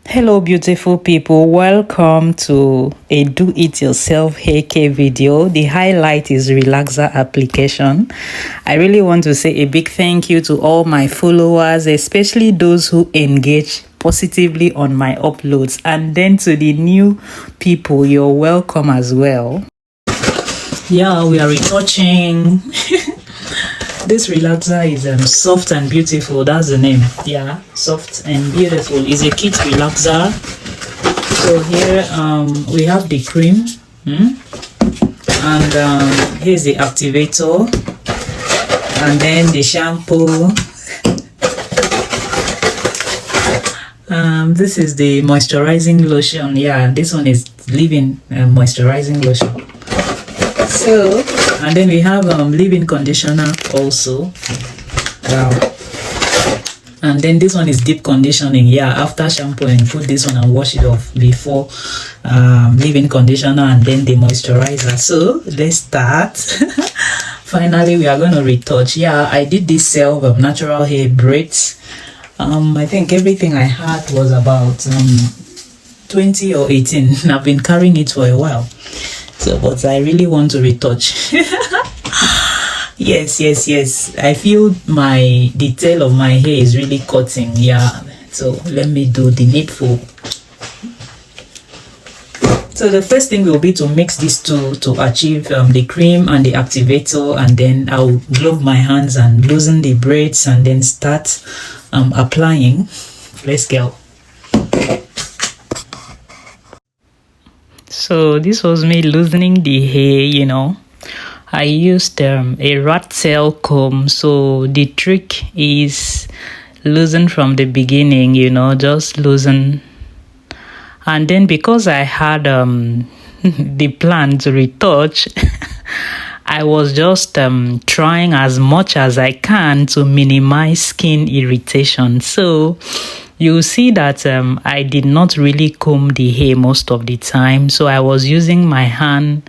Hello beautiful people, welcome to a do-it-yourself hair care video. The highlight is relaxer application. I really want to say a big thank you to all my followers, especially those who engage positively on my uploads, and then to the new people, you're welcome as well. Yeah, we are retouching. This relaxer is soft and beautiful. That's the name. Yeah, soft and beautiful. It's a kit relaxer. So here we have the cream, and here's the activator, and then the shampoo. This is the moisturizing lotion. Yeah, this one is leave-in moisturizing lotion. So, and then we have leave-in conditioner also. Wow. And then this one is deep conditioning. Yeah, after shampooing, put this one and wash it off before leave-in conditioner and then the moisturizer. So let's start. Finally, we are going to retouch. Yeah, I did this self natural hair braids. I think everything I had was about 20 or 18. I've been carrying it for a while. So, but I really want to retouch. yes. I feel the tail of my hair is really cutting. Yeah. So let me do the needful. So the first thing will be to mix these two to achieve the cream and the activator, and then I'll glove my hands and loosen the braids and then start applying. Let's go. So this was me loosening the hair, I used a rat tail comb. So the trick is loosen from the beginning, just loosen. And then because I had the plan to retouch, I was just trying as much as I can to minimize skin irritation. So you see that I did not really comb the hair most of the time. So I was using my hand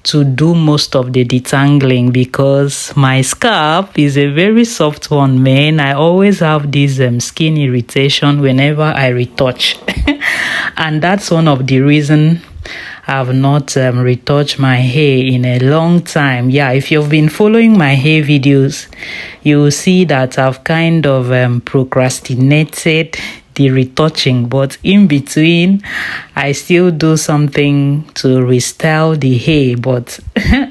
to do most of the detangling because my scalp is a very soft one, man. I always have this skin irritation whenever I retouch. And that's one of the reasons I've not retouched my hair in a long time. Yeah, if you've been following my hair videos, you will see that I've kind of procrastinated the retouching, but in between I still do something to restyle the hair. But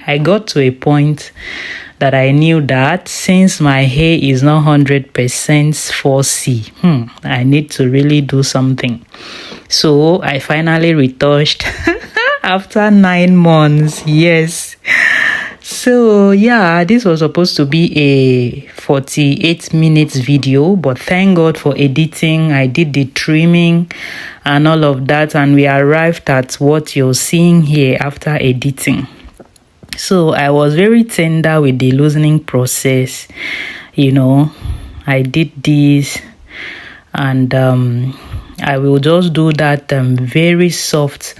I got to a point that I knew that since my hair is not 100% 4C, I need to really do something. So I finally retouched after 9 months. Yes. So yeah, this was supposed to be a 48 minutes video, but thank God for editing. I did the trimming and all of that, and we arrived at what you're seeing here after editing. So I was very tender with the loosening process. I did this, and I will just do that very soft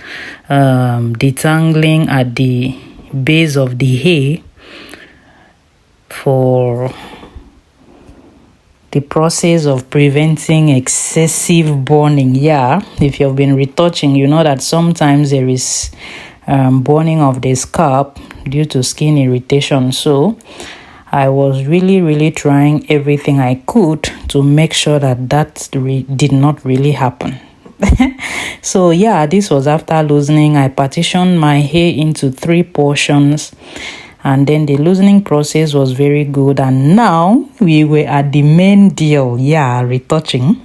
detangling at the base of the hair for the process of preventing excessive burning. Yeah, if you've been retouching, you know that sometimes there is burning of the scalp due to skin irritation. So I was really trying everything I could to make sure that did not really happen. So yeah, this was after loosening. I partitioned my hair into 3 portions, and then the loosening process was very good. And now we were at the main deal. Yeah, retouching.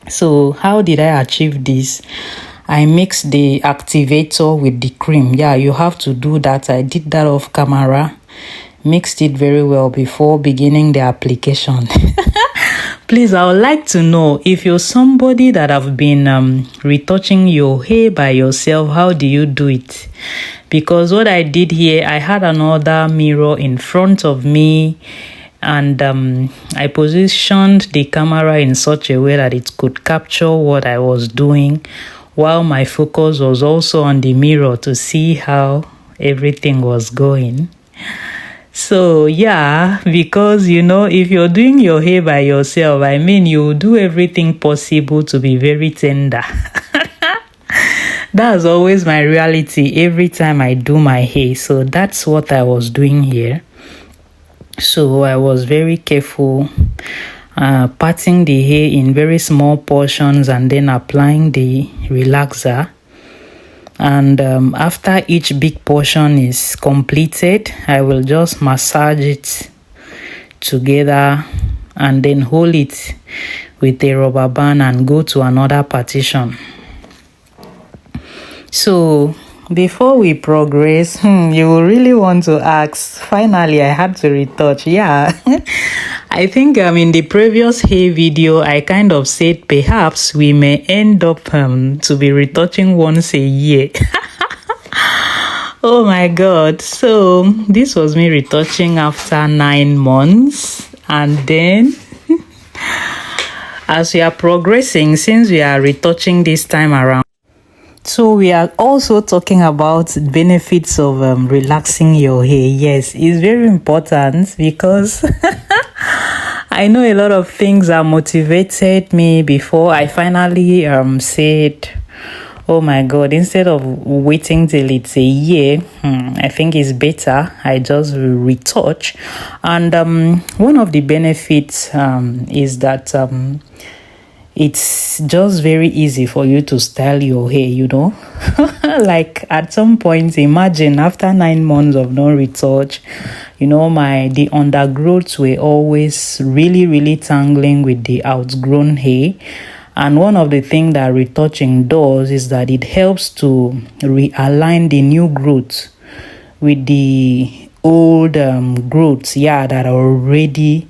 So how did I achieve this? I mixed the activator with the cream. Yeah, you have to do that. I did that off camera. Mixed it very well before beginning the application. Please, I would like to know, if you're somebody that have been retouching your hair by yourself, how do you do it? Because what I did here, I had another mirror in front of me, and I positioned the camera in such a way that it could capture what I was doing, while my focus was also on the mirror to see how everything was going. So yeah, because if you're doing your hair by yourself, I mean, you do everything possible to be very tender. That's always my reality every time I do my hair. So that's what I was doing here. So I was very careful, parting the hair in very small portions and then applying the relaxer. And after each big portion is completed, I will just massage it together and then hold it with a rubber band and go to another partition. So before we progress, you will really want to ask, finally I had to retouch. Yeah. I think in the previous hair video, I kind of said perhaps we may end up to be retouching once a year. Oh my god. So this was me retouching after 9 months, and then as we are progressing, since we are retouching this time around, so we are also talking about benefits of relaxing your hair. Yes, it's very important because I know a lot of things that motivated me before I finally said, oh my god, instead of waiting till it's a year, I think it's better I just retouch. And one of the benefits is that it's just very easy for you to style your hair, like at some point, imagine after 9 months of no retouch, the undergrowths were always really, really tangling with the outgrown hair. And one of the things that retouching does is that it helps to realign the new growth with the old growths, that are already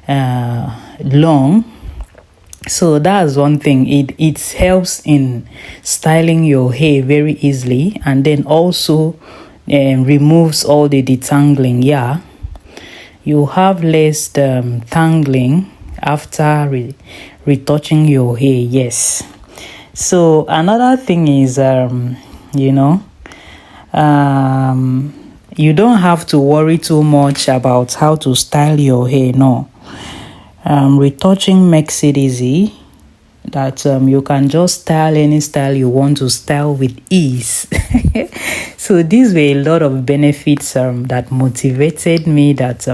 long. So that's one thing. It helps in styling your hair very easily, and then also removes all the detangling. You have less tangling after retouching your hair. Yes. So another thing is you don't have to worry too much about how to style your hair. No. Retouching makes it easy, that you can just style any style you want to style with ease. So these were a lot of benefits that motivated me, that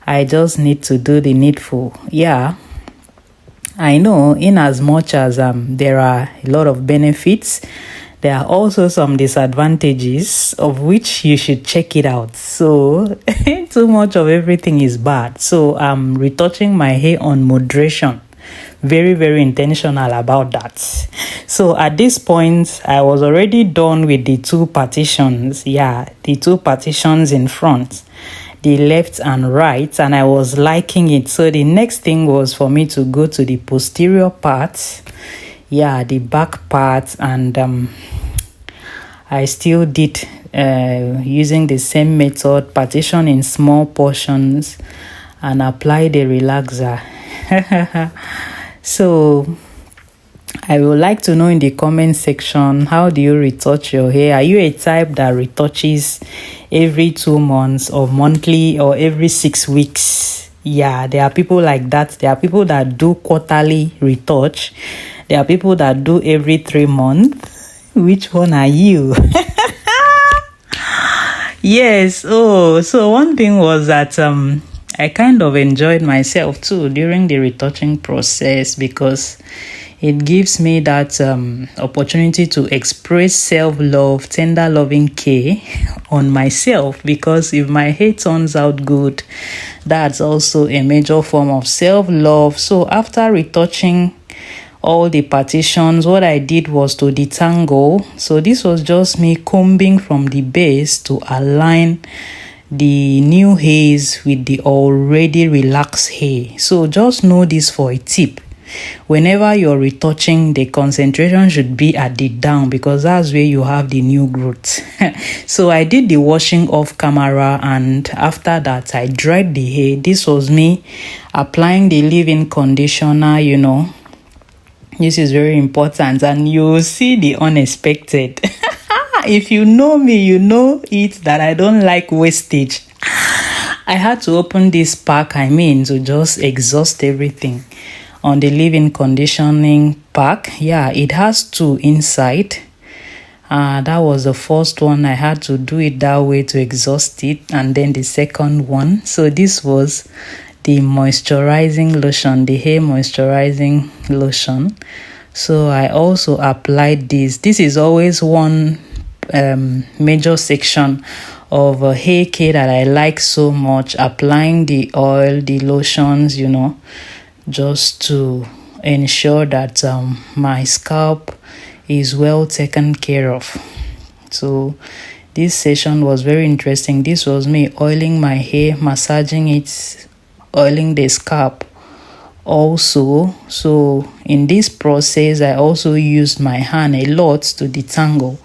I just need to do the needful. I know, in as much as there are a lot of benefits, there are also some disadvantages, of which you should check it out. So too much of everything is bad. So I'm retouching my hair on moderation. Very, very intentional about that. So at this point, I was already done with the 2 partitions. The 2 partitions in front, the left and right, and I was liking it. So the next thing was for me to go to the posterior part, the back part, and I still did using the same method, partition in small portions and apply the relaxer. So I would like to know in the comment section, how do you retouch your hair? Are you a type that retouches every 2 months, or monthly, or every 6 weeks? There are people like that. There are people that do quarterly retouch. There are people that do every 3 months. Which one are you? Yes. So one thing was that I kind of enjoyed myself too during the retouching process, because it gives me that opportunity to express self-love, tender loving care on myself, because if my hair turns out good, that's also a major form of self-love. So after retouching all the partitions, what I did was to detangle. So this was just me combing from the base to align the new hairs with the already relaxed hair. So just know this for a tip. Whenever you're retouching, the concentration should be at the down, because that's where you have the new growth. So I did the washing off camera, and after that I dried the hair. This was me applying the leave-in conditioner. This is very important, and you will see the unexpected. If you know me, you know it that I don't like wastage. I had to open this pack, to just exhaust everything on the leave-in conditioning pack. Yeah, it has two inside. That was the first one. I had to do it that way to exhaust it, and then the second one. So this was the moisturizing lotion, the hair moisturizing lotion. So I also applied this. This is always one major section of hair care that I like so much, applying the oil, the lotions, just to ensure that my scalp is well taken care of. So this session was very interesting. This was me oiling my hair, massaging it, oiling the scalp also. So in this process, I also used my hand a lot to detangle.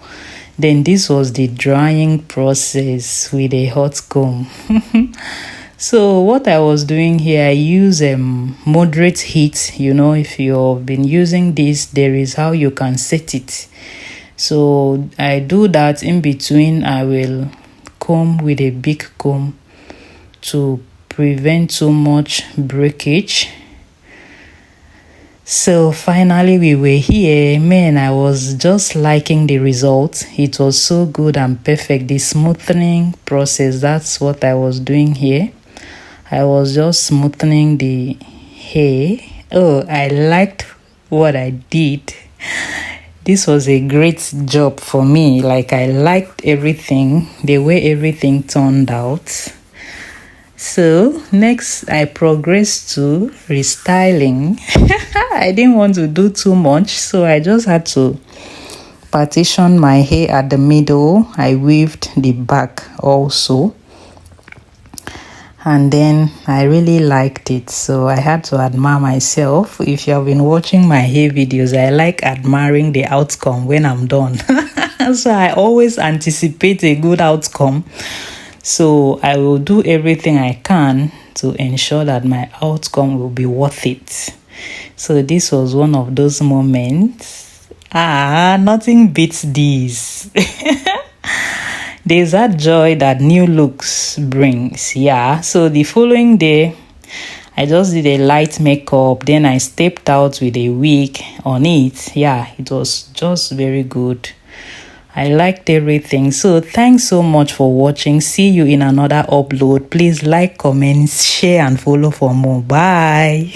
Then this was the drying process with a hot comb. So what I was doing here, I use moderate heat. If you've been using this, there is how you can set it. So I do that. In between, I will comb with a big comb to prevent too much breakage. So finally we were here. Man, I was just liking the result. It was so good and perfect. The smoothing process, that's what I was doing here. I was just smoothing the hair. Oh, I liked what I did. This was a great job for me. Like, I liked everything, the way everything turned out. So next I progressed to restyling. I didn't want to do too much, so I just had to partition my hair at the middle. I weaved the back also, and then I really liked it, so I had to admire myself. If you have been watching my hair videos, I like admiring the outcome when I'm done. So I always anticipate a good outcome. So I will do everything I can to ensure that my outcome will be worth it. So this was one of those moments. Nothing beats this. There's that joy that new looks brings. Yeah. So the following day, I just did a light makeup. Then I stepped out with a wig on it. Yeah, it was just very good. I liked everything. So thanks so much for watching. See you in another upload. Please like, comment, share, and follow for more. Bye.